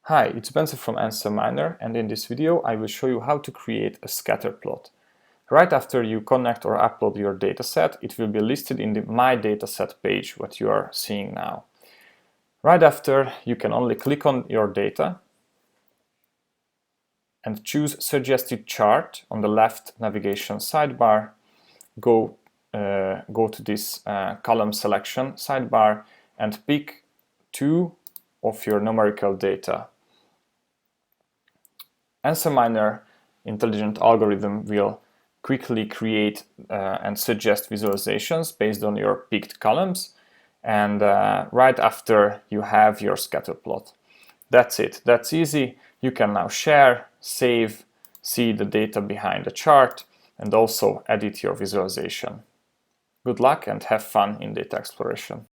Hi, it's Benson from AnswerMiner, and in this video I will show you how to create a scatter plot. Right after you connect or upload your dataset, it will be listed in the My Dataset page, what you are seeing now. Right after, you can only click on your data and choose Suggested Chart on the left navigation sidebar. Go to this column selection sidebar and pick two of your numerical data. AnswerMiner intelligent algorithm will quickly create and suggest visualizations based on your picked columns, and right after you have your scatter plot. That's it. That's easy. You can now share, save, see the data behind the chart, and also edit your visualization. Good luck and have fun in data exploration.